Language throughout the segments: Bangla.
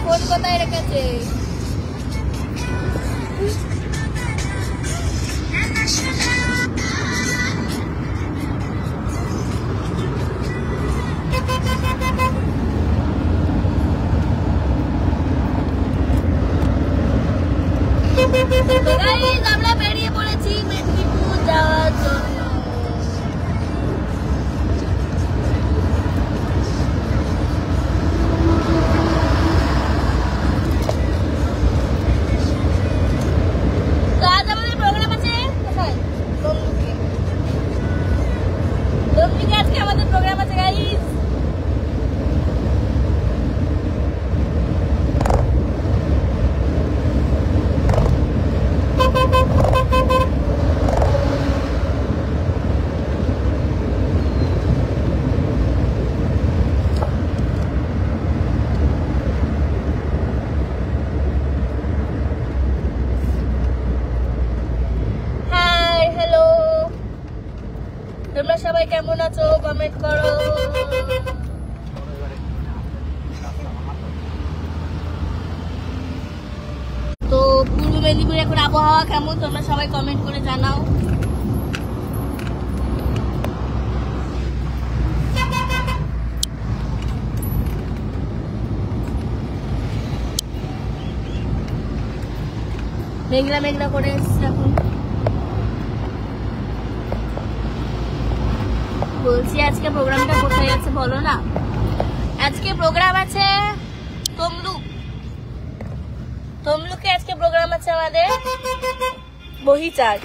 ফোন কোথায় রেখেছে? আমরা বেরিয়ে পড়েছি মেদিনীপুর যাওয়ার জন্য। আজ আমাদের প্রোগ্রাম আছে কোথায়? তমলুকে আজকে আমাদের প্রোগ্রাম আছে গাইস। তোমরা সবাই কেমন আছো কমেন্ট করো। তো পূর্ব মেদিনীপুরে এখন আবহাওয়া কেমন তোমরা সবাই কমেন্ট করে জানাও। মেঘলা মেঘলা করে এসছে এখন। বলছি আজকে প্রোগ্রামটা কোথায় আছে বলো না। আজকে প্রোগ্রাম আছে তমলুকে আজকে প্রোগ্রাম আছে আমাদের বহিচার।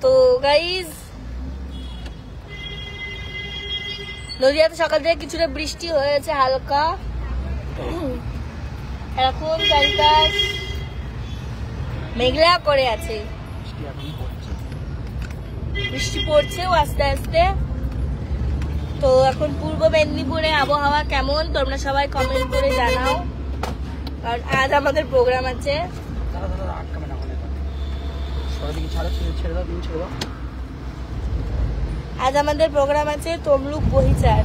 তো গাইজ নদিয়াতে সকাল থেকে কিছুটা বৃষ্টি হয়েছে হালকা। এখন চারিপাশ মেঘলা করে আছে, বৃষ্টি পড়ছেও আস্তে আস্তে। তো এখন পূর্ব মেদিনীপুরে আবহাওয়া কেমন তোমরা সবাই কমেন্ট করে জানাও, কারণ আজ আমাদের প্রোগ্রাম আছে। আজ আমাদের প্রোগ্রাম আছে তমলুক বহিচার।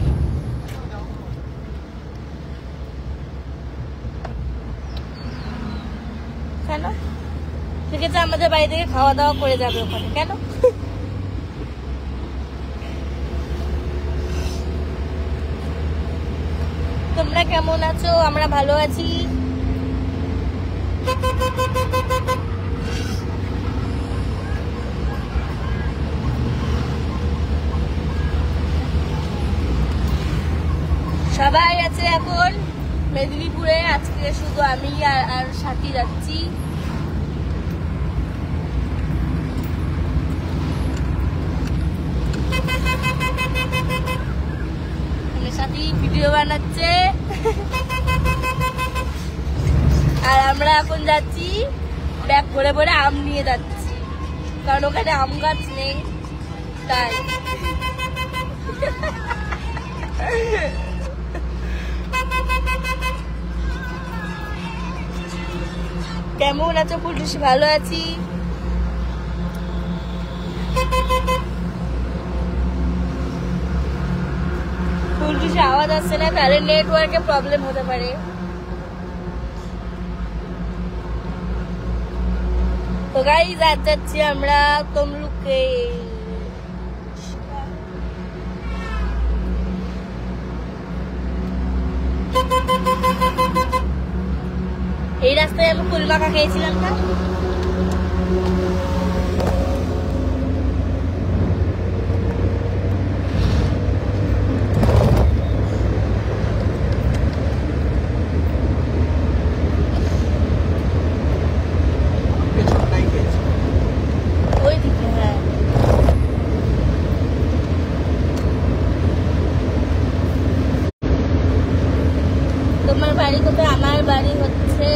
কেন ঠিক আছে, আমাদের বাড়ি থেকে খাওয়া দাওয়া করে যাবে ওখানে। কেন তোমরা কেমন আছো? আমরা ভালো আছি। সবাই আছে এখন মেদিনীপুরে। আজকে শুধু আমি আর সাথী যাচ্ছি। সাথী ভিডিও বানাচ্ছে আর আমরা এখন যাচ্ছি ব্যাগ ভরে ভরে আম নিয়ে যাচ্ছি, কারণ ওখানে আম গাছ নেই তাই। কেমন আছো ফুলটুসি? ভালো আছি। ফুলটুসি আওয়াজ আসছে না, তাহলে নেটওয়ার্কে প্রবলেম হতে পারে। তো গাইস আজ যাচ্ছি আমরা তমলুকে। এই রাস্তায় আমি ফুল মাখা খেয়েছিলাম না? ওই দিকে হ্যাঁ। তোমার বাড়ি কোথায়? আমার বাড়ি হচ্ছে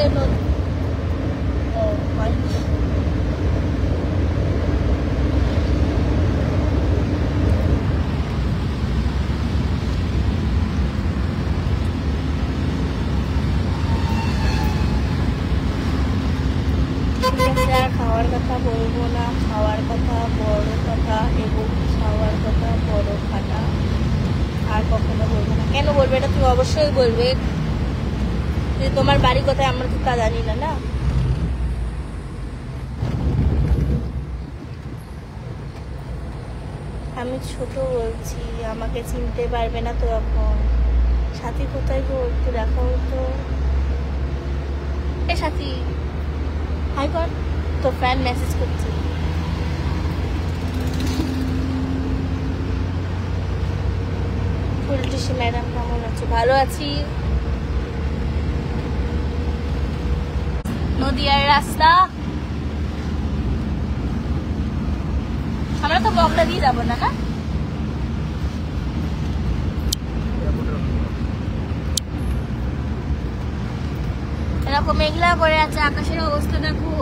খাওয়ার কথা বলবো না, খাওয়ার কথা বড় কথা এবং খাওয়ার কথা বড় খাটা আর কখনো বলবো না। কেন বলবে এটা? তুমি অবশ্যই বলবে, যে তোমার বাড়ি কোথায় আমরা তো তা জানি না। না আমি ছোট বলছি, আমাকে চিনতে পারবে না তো এখন। সাথী কোথায় গো, একটু দেখা হতো। এ সাথী হাই কর, তো ফ্রেন্ড মেসেজ করছে। ফুলটুসি ম্যাডাম কেমন আছো? ভালো আছি। নদিয়ার রাস্তা, আমরা তো বগলা দিয়ে যাবো না? না এরকম মেঘলা করে আছে, আকাশের অবস্থা দেখো।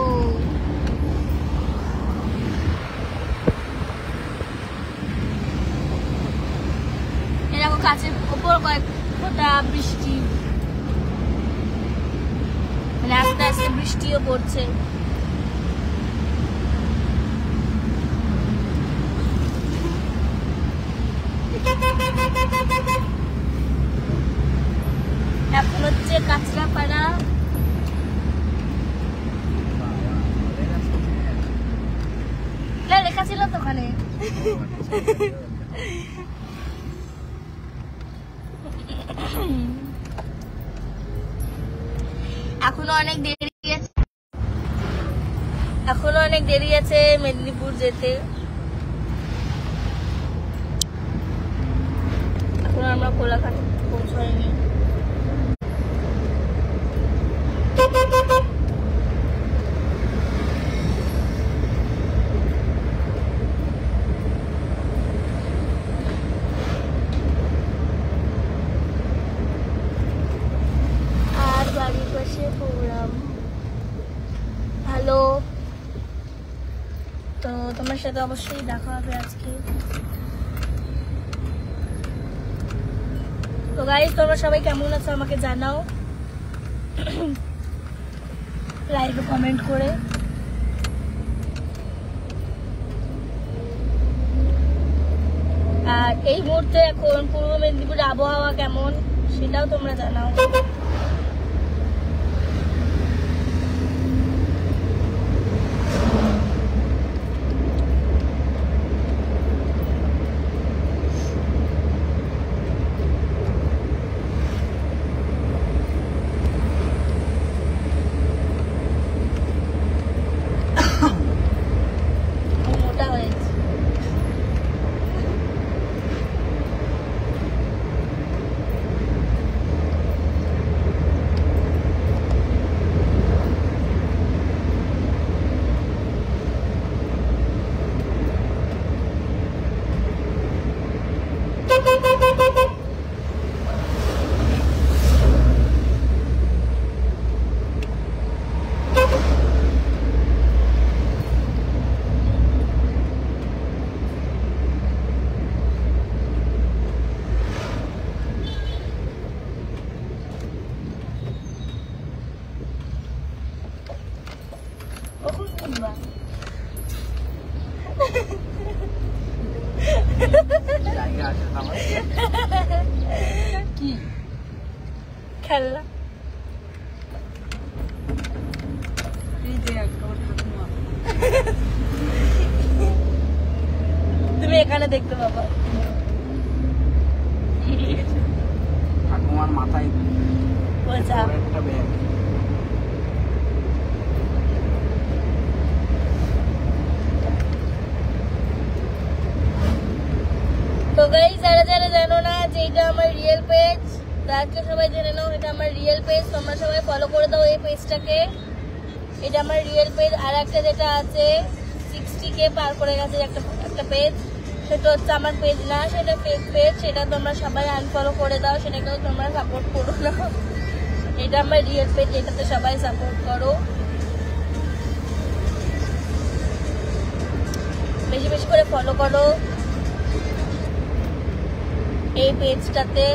এরকম কাছের উপর কয়েক ফোঁটা বৃষ্টি, মানে আস্তে আস্তে বৃষ্টিও পড়ছে। এখন হচ্ছে কাঁচরাপাড়া। লেখা ছিল তো ওখানে। এখনো অনেক দেরি আছে মেদিনীপুর যেতে। এখন আমরা কোলাঘাট পৌঁছাইনি। আর বাড়ির পাশে প্রোগ্রাম ভালো, তো তোমার সাথে অবশ্যই দেখা হবে আজকে। তো গাইস তোমরা সবাই কেমন আছো আমাকে জানাও লাইভে কমেন্ট করে। আর এই মুহূর্তে এখন পূর্ব মেদিনীপুরের আবহাওয়া কেমন সেটাও তোমরা জানাও। কি খেলনা তুমি এখানে দেখতে পাবা। ঠাকুমার মাথায় বোঝা একটা ব্যাগ। তো গাইস যারা যারা জানো না যে এটা আমার রিয়েল পেজ, তাকে সবাই জেনে নাও এটা আমার রিয়েল পেজ। তোমরা সবাই ফলো করে দাও এই পেজটাকে, এটা আমার রিয়েল পেজ। আর একটা যেটা আছে 60K পার করে গেছে একটা পেজ, সেটা হচ্ছে আমার পেজ না, সেটা ফেক পেজ। সেটা তোমরা সবাই আনফলো করে দাও, সেটাকেও তোমরা সাপোর্ট করো না। এটা আমার রিয়েল পেজ, এটাতে সবাই সাপোর্ট করো, বেশি বেশি করে ফলো করো এই পেজটাতে।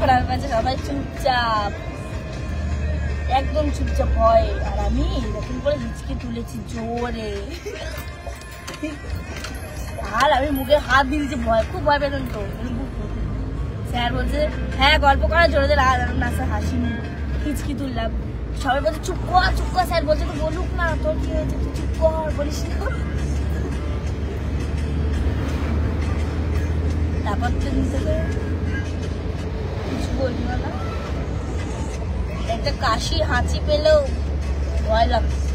আমার কাছে সবাই চুপচাপ, একদম চুপচাপ হয়। আর আমি এরকম করে হিচকি তুলেছি জোরে, আর আমি মুখে হাত দিয়েছি, ভয় খুব ভয় পেতেন তো। স্যার বলছে হ্যাঁ গল্প করা জোরে জোরে, আর না স্যার হাসি হিচকি তুললাম। সবাই বলছে চুপ কর চুপ কর, স্যার বলছে তো বলুক না, তোর কি হয়েছে তুই চুপ কর, বলিস না। তারপর তো থেকে কিছু বলবো না, একটা কাশি হাঁচি পেলেও ভয় লাগছে।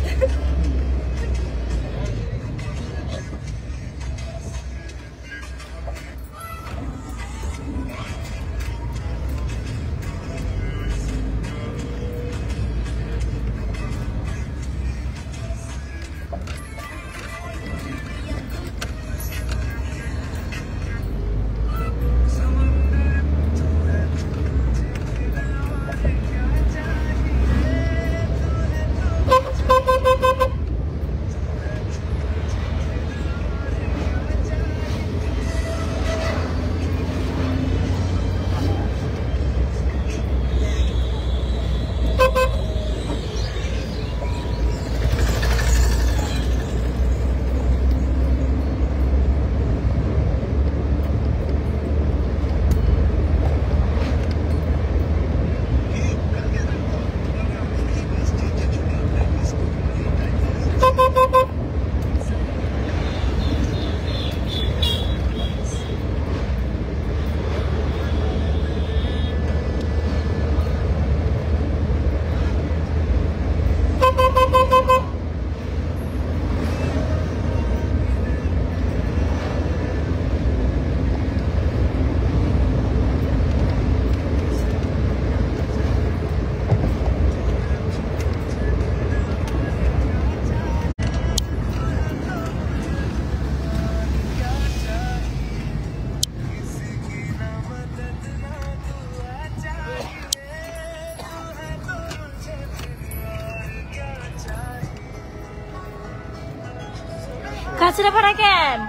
কাছড়াপাড়া ক্যাম্প,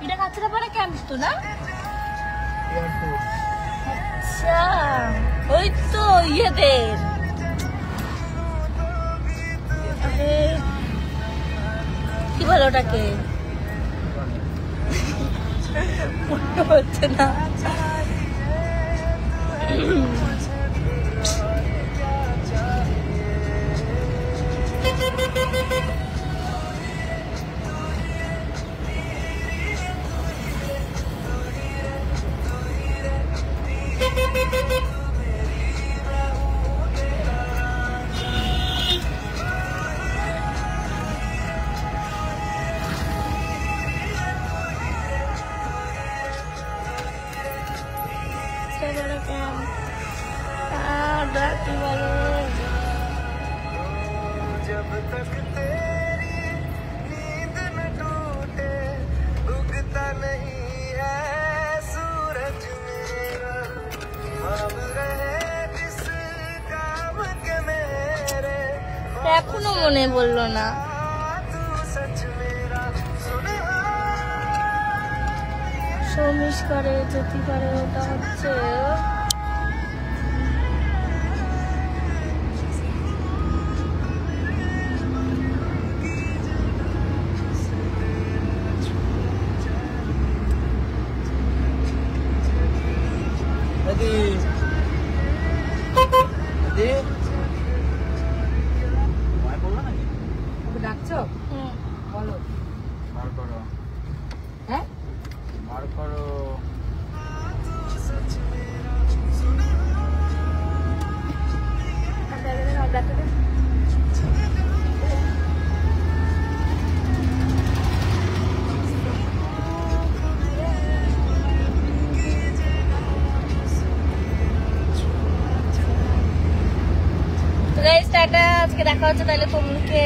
এটা কাছড়াপাড়া ক্যাম্প তো না? আচ্ছা ওই তো ইয়েদের, কি বলো ওটাকে, হচ্ছে না। जब तक तेरी नींद न टूटे उगता नहीं है सूरज मेरा, ख्वाब रहे जिस काम के मेरे, এখনো মনে বললো না। तू सच मेरा सुना। সমিশ করে যেতে পারে, ওটা হচ্ছে ডাকছো বলো, বার করো, হ্যাঁ বার করো। আজকে দেখা হচ্ছে তাহলে তোমাকে।